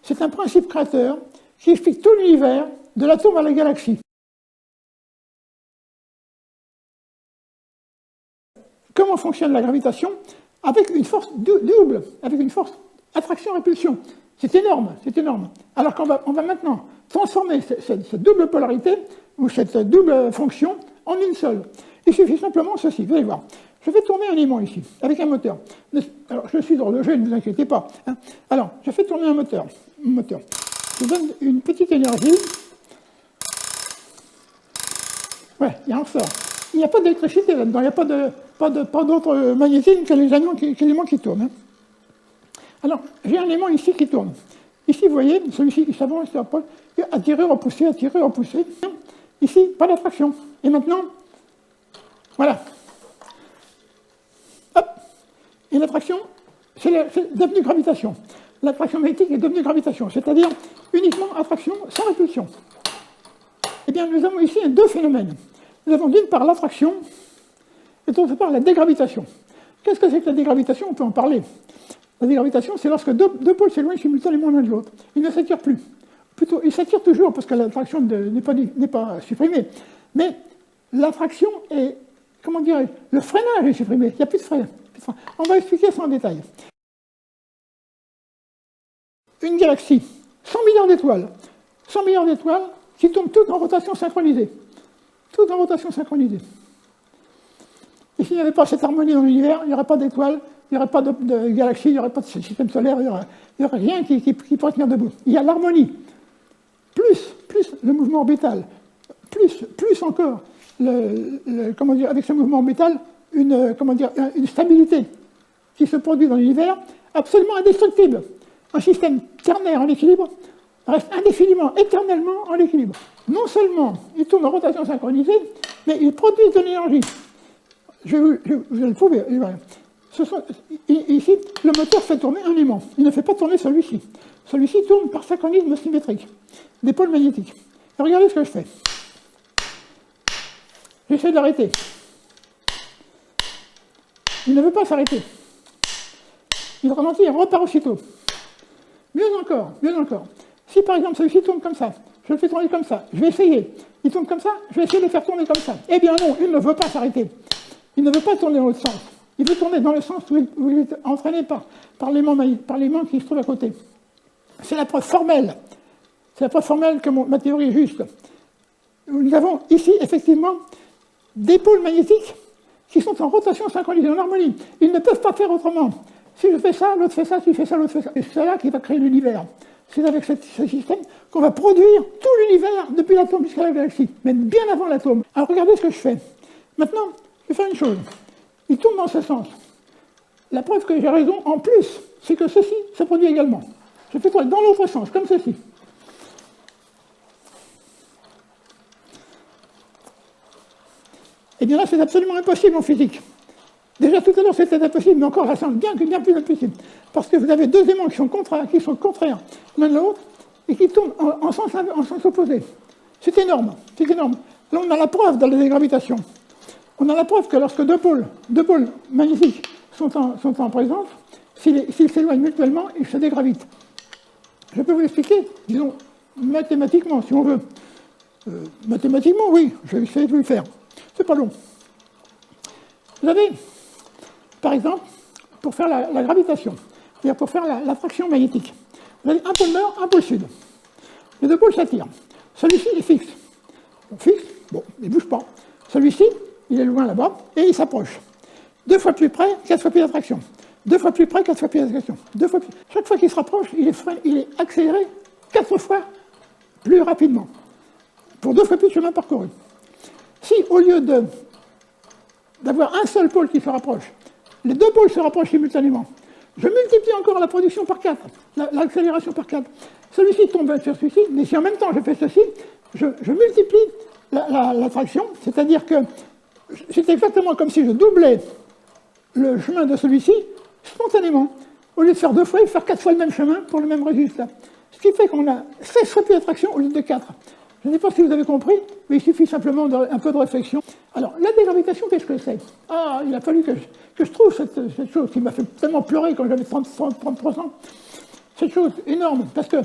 c'est un principe créateur qui explique tout l'univers, de l'atome à la galaxie. Comment fonctionne la gravitation? Avec une force double, avec une force attraction-répulsion. C'est énorme, c'est énorme. Alors qu'on va maintenant transformer cette double polarité, ou cette double fonction, en une seule. Il suffit simplement ceci, vous allez voir. Je vais tourner un aimant ici, avec un moteur. Alors, je suis horloger, ne vous inquiétez pas. Hein. Alors, je fais tourner un moteur. Je donne une petite énergie. Ouais, il en sort. Il n'y a pas d'électricité là-dedans, il n'y a pas d'autre magnétisme que les éléments qui tournent. Hein. Alors, j'ai un élément ici qui tourne. Ici, vous voyez, celui-ci, il s'avance, attirer, repousser, attirer, repousser. Ici, pas d'attraction. Et maintenant, voilà. Hop. Et l'attraction, c'est devenu gravitation. L'attraction magnétique est devenue gravitation, c'est-à-dire uniquement attraction sans répulsion. Eh bien, nous avons ici deux phénomènes. Nous avons d'une part l'attraction et d'autre part la dégravitation. Qu'est-ce que c'est que la dégravitation? On peut en parler. La dégravitation, c'est lorsque deux pôles s'éloignent simultanément l'un de l'autre. Ils ne s'attirent plus. Plutôt, ils s'attirent toujours parce que l'attraction n'est pas supprimée. Mais l'attraction est, comment dire, le freinage est supprimé. Il n'y a plus de frein. On va expliquer ça en détail. Une galaxie, 100 milliards d'étoiles. 100 milliards d'étoiles qui tournent toutes en rotation synchronisée. Toutes en rotation synchronisée. Et s'il n'y avait pas cette harmonie dans l'univers, il n'y aurait pas d'étoiles, il n'y aurait pas de galaxies, il n'y aurait pas de système solaire, il n'y aurait rien qui pourrait tenir debout. Il y a l'harmonie, plus le mouvement orbital, plus encore, comment dire, avec ce mouvement orbital, une stabilité qui se produit dans l'univers absolument indestructible. Un système ternaire en équilibre reste indéfiniment, éternellement en équilibre. Non seulement il tourne en rotation synchronisée, mais il produit de l'énergie. Je vais le prouver. Ici, le moteur fait tourner un aimant. Il ne fait pas tourner celui-ci. Celui-ci tourne par synchronisme symétrique des pôles magnétiques. Et regardez ce que je fais. J'essaie de l'arrêter. Il ne veut pas s'arrêter. Il ralentit et repart aussitôt. Mieux encore. Si par exemple celui-ci tourne comme ça, je le fais tourner comme ça, je vais essayer. Il tourne comme ça, je vais essayer de le faire tourner comme ça. Eh bien non, il ne veut pas s'arrêter. Il ne veut pas tourner dans l'autre sens. Il veut tourner dans le sens où il est entraîné par l'aimant qui se trouve à côté. C'est la preuve formelle. C'est la preuve formelle que ma théorie est juste. Nous avons ici, effectivement, des pôles magnétiques qui sont en rotation synchronisée, en harmonie. Ils ne peuvent pas faire autrement. Si je fais ça, l'autre fait ça, si je fais ça, l'autre fait ça. Et c'est là qui va créer l'univers. C'est avec ce système qu'on va produire tout l'univers depuis l'atome jusqu'à la galaxie, même bien avant l'atome. Alors regardez ce que je fais. Maintenant, je vais faire une chose. Il tourne dans ce sens. La preuve que j'ai raison, en plus, c'est que ceci se produit également. Je fais tourner dans l'autre sens, comme ceci. Eh bien là, c'est absolument impossible en physique. Déjà tout à l'heure, c'était impossible, mais encore, ça semble bien plus impossible. Parce que vous avez deux aimants qui sont contraires l'un de l'autre, et qui tournent en sens opposé. C'est énorme, c'est énorme. Là, on a la preuve de la dégravitation. On a la preuve que lorsque deux pôles magnétiques sont en présence, s'ils s'éloignent mutuellement, ils se dégravitent. Je peux vous l'expliquer, disons, mathématiquement, si on veut. Mathématiquement, oui, je vais essayer de vous le faire. C'est pas long. Vous avez, par exemple, pour faire la gravitation, c'est-à-dire pour faire l'attraction magnétique, vous avez un pôle nord, un pôle sud. Les deux pôles s'attirent. Celui-ci est fixe. Bon, fixe, bon, il ne bouge pas. Celui-ci, il est loin là-bas, et il s'approche. 2 fois plus près, 4 fois plus d'attraction. 2 fois plus près, 4 fois plus d'attraction. Chaque fois qu'il se rapproche, il est accéléré 4 fois plus rapidement, pour 2 fois plus de chemin parcouru. Si, au lieu d'avoir un seul pôle qui se rapproche, les deux pôles se rapprochent simultanément, je multiplie encore la production par 4, l'accélération par 4. Celui-ci tombe sur celui-ci, mais si en même temps je fais ceci, je multiplie l'attraction, c'est-à-dire que c'est exactement comme si je doublais le chemin de celui-ci spontanément. Au lieu de faire 2 fois, il faut faire 4 fois le même chemin pour le même résultat. Ce qui fait qu'on a 16 fois plus d'attraction au lieu de 4. Je ne sais pas si vous avez compris, mais il suffit simplement d'un peu de réflexion. Alors, la dégravitation, qu'est-ce que c'est? Ah, il a fallu que je trouve cette chose qui m'a fait tellement pleurer quand j'avais 33 ans. cette chose énorme, parce que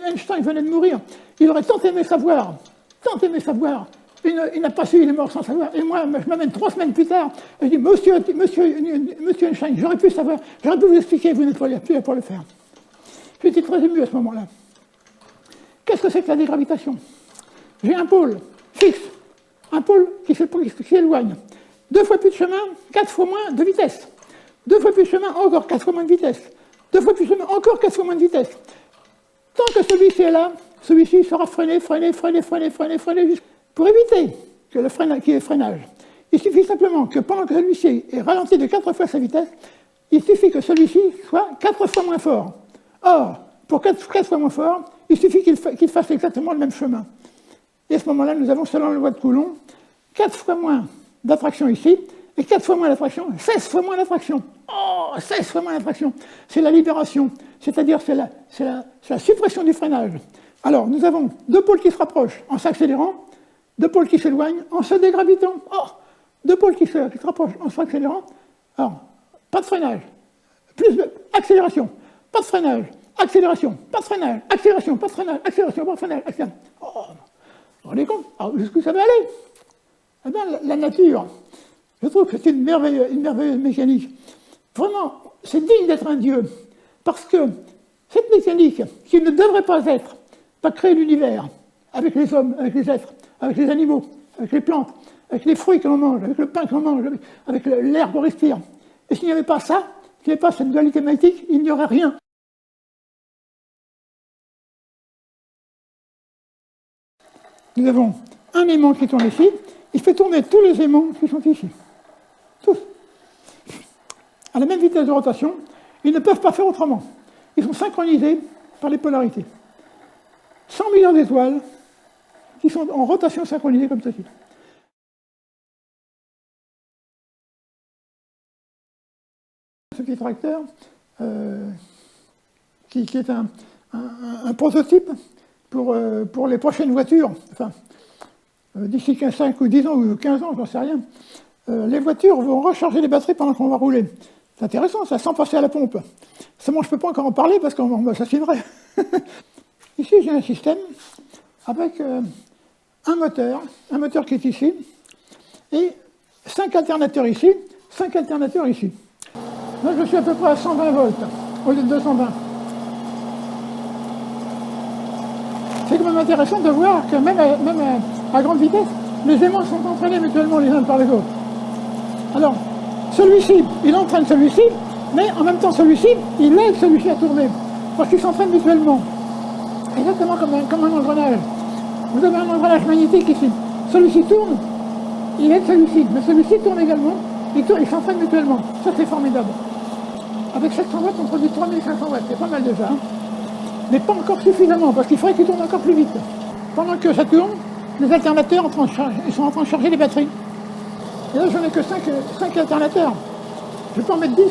Einstein venait de mourir, il aurait tant aimé savoir, il n'a pas su, il est mort sans savoir. Et moi, je m'amène 3 semaines plus tard, et je dis, monsieur Einstein, j'aurais pu savoir, j'aurais pu vous expliquer, vous n'êtes pas là pour le faire. J'étais très ému à ce moment-là. Qu'est-ce que c'est que la dégravitation? J'ai un pôle fixe, un pôle qui s'éloigne. 2 fois plus de chemin, 4 fois moins de vitesse. 2 fois plus de chemin, encore 4 fois moins de vitesse. 2 fois plus de chemin, encore 4 fois moins de vitesse. Tant que celui-ci est là, celui-ci sera freiné, pour éviter qu'il y ait freinage. Il suffit simplement que pendant que celui-ci est ralenti de 4 fois sa vitesse, il suffit que celui-ci soit 4 fois moins fort. Or, pour 4 fois moins fort, il suffit qu'il fasse exactement le même chemin. Et à ce moment-là, nous avons, selon la loi de Coulomb, 4 fois moins d'attraction ici, et 4 fois moins d'attraction, 16 fois moins d'attraction. Oh, 16 fois moins d'attraction. C'est la libération, c'est-à-dire c'est la suppression du freinage. Alors, nous avons 2 pôles qui se rapprochent en s'accélérant, 2 pôles qui s'éloignent en se dégravitant. Oh, 2 pôles qui se rapprochent en s'accélérant. Alors, pas de freinage, plus d'accélération, pas de freinage, accélération, pas de freinage, accélération, pas de freinage, accélération, pas de freinage, accélération. Oh, vous vous rendez compte? Alors, jusqu'où ça va aller? Eh bien, la nature, je trouve que c'est une merveilleuse mécanique. Vraiment, c'est digne d'être un dieu, parce que cette mécanique, qui ne devrait pas être, va créer l'univers, avec les hommes, avec les êtres, avec les animaux, avec les plantes, avec les fruits que l'on mange, avec le pain que l'on mange, avec l'air qu'on respire. Et s'il n'y avait pas ça, s'il n'y avait pas cette dualité magnétique, il n'y aurait rien. Nous avons un aimant qui tourne ici, il fait tourner tous les aimants qui sont ici. Tous. À la même vitesse de rotation, ils ne peuvent pas faire autrement. Ils sont synchronisés par les polarités. 100 millions d'étoiles qui sont en rotation synchronisée comme ceci. Ce petit tracteur, qui est un prototype pour les prochaines voitures, enfin, d'ici 5 ou 10 ans ou 15 ans, j'en sais rien, les voitures vont recharger les batteries pendant qu'on va rouler. C'est intéressant, ça, sans passer à la pompe. Seulement, je ne peux pas encore en parler parce que ça suivrait. Ici, j'ai un système avec un moteur qui est ici, et 5 alternateurs ici, 5 alternateurs ici. Là, je suis à peu près à 120 volts, au lieu de 220. C'est quand même intéressant de voir que même à grande vitesse, les aimants sont entraînés mutuellement les uns par les autres. Alors, celui-ci, il entraîne celui-ci, mais en même temps celui-ci, il aide celui-ci à tourner, parce qu'ils s'entraînent mutuellement. Exactement comme un engrenage. Vous avez un engrenage magnétique ici. Celui-ci tourne, il aide celui-ci, mais celui-ci tourne également, ils s'entraînent mutuellement. Ça, c'est formidable. Avec 700 watts, on produit 3500 watts, c'est pas mal déjà. Hein, mais pas encore suffisamment, parce qu'il faudrait qu'il tourne encore plus vite. Pendant que ça tourne, les alternateurs sont en train de charger les batteries. Et là, j'en ai que 5 alternateurs. Je peux en mettre 10,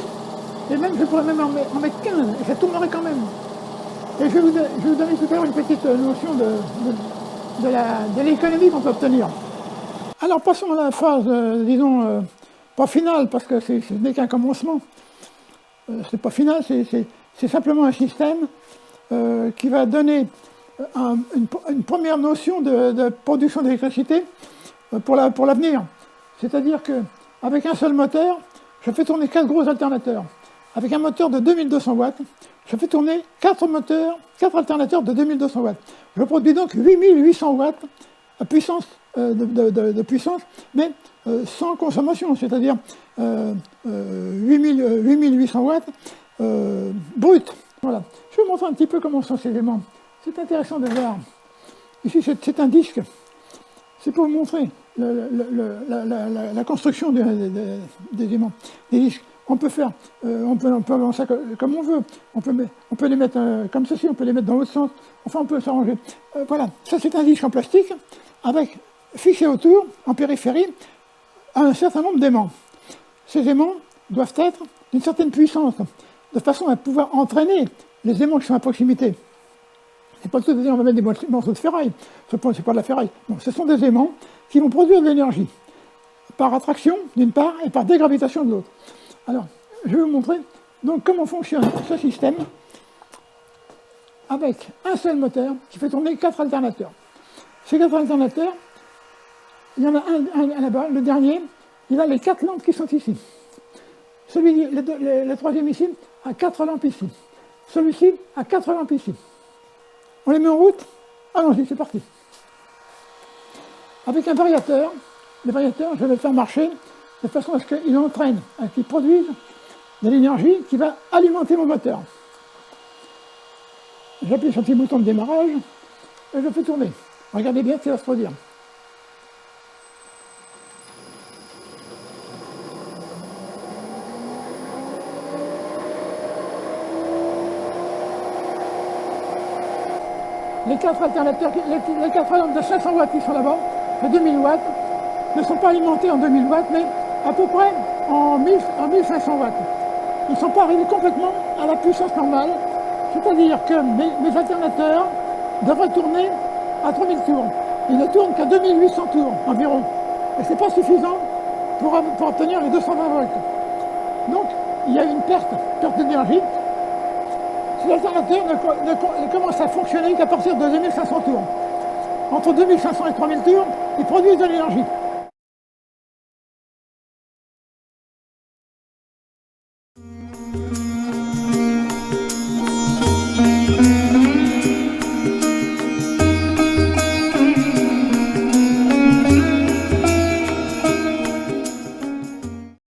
et même je pourrais même en mettre 15, et ça tournerait quand même. Et je vais vous donner tout à l'heure une petite notion de l'économie qu'on peut obtenir. Alors, passons à la phase, disons, pas finale, parce que ce n'est qu'un commencement. C'est pas final, c'est simplement un système qui va donner une première notion de production d'électricité pour l'avenir. C'est-à-dire qu'avec un seul moteur, je fais tourner 4 gros alternateurs. Avec un moteur de 2200 watts, je fais tourner 4 alternateurs de 2200 watts. Je produis donc 8800 watts de puissance, mais sans consommation, c'est-à-dire 8800 watts bruts. Voilà. Je vais vous montrer un petit peu comment sont ces aimants. C'est intéressant de voir. Ici, c'est un disque. C'est pour vous montrer la construction des aimants, des disques. On peut faire, on peut avancer comme on veut. On peut les mettre comme ceci, on peut les mettre dans l'autre sens. Enfin, on peut s'arranger. Voilà. Ça, c'est un disque en plastique avec fixé autour, en périphérie, un certain nombre d'aimants. Ces aimants doivent être d'une certaine puissance, de façon à pouvoir entraîner les aimants qui sont à proximité. C'est pas tout de dire on va mettre des morceaux de ferraille. C'est pas de la ferraille. Non, ce sont des aimants qui vont produire de l'énergie par attraction d'une part et par dégravitation de l'autre. Alors, je vais vous montrer donc comment fonctionne ce système avec un seul moteur qui fait tourner 4 alternateurs. Ces 4 alternateurs, il y en a un là-bas, le dernier, il a les 4 lampes qui sont ici. Le troisième ici a 4 lampes ici. Celui-ci a 4 lampes ici. On les met en route. Allons-y, c'est parti. Avec un variateur, le variateur, je vais le faire marcher de façon à ce qu'il entraîne, à qu'il produise de l'énergie qui va alimenter mon moteur. J'appuie sur le petit bouton de démarrage et je fais tourner. Regardez bien ce qui va se produire. Les 4 alternateurs, les 4 lampes de 500 watts qui sont là-bas, de 2000 watts, ne sont pas alimentés en 2000 watts, mais à peu près en 1500 watts. Ils ne sont pas arrivés complètement à la puissance normale, c'est-à-dire que mes alternateurs devraient tourner à 3000 tours. Ils ne tournent qu'à 2800 tours environ. Et ce n'est pas suffisant pour obtenir les 220 volts. Donc, il y a une perte d'énergie. Ces alternateurs ne commencent à fonctionner qu'à partir de 2500 tours. Entre 2500 et 3000 tours, ils produisent de l'énergie.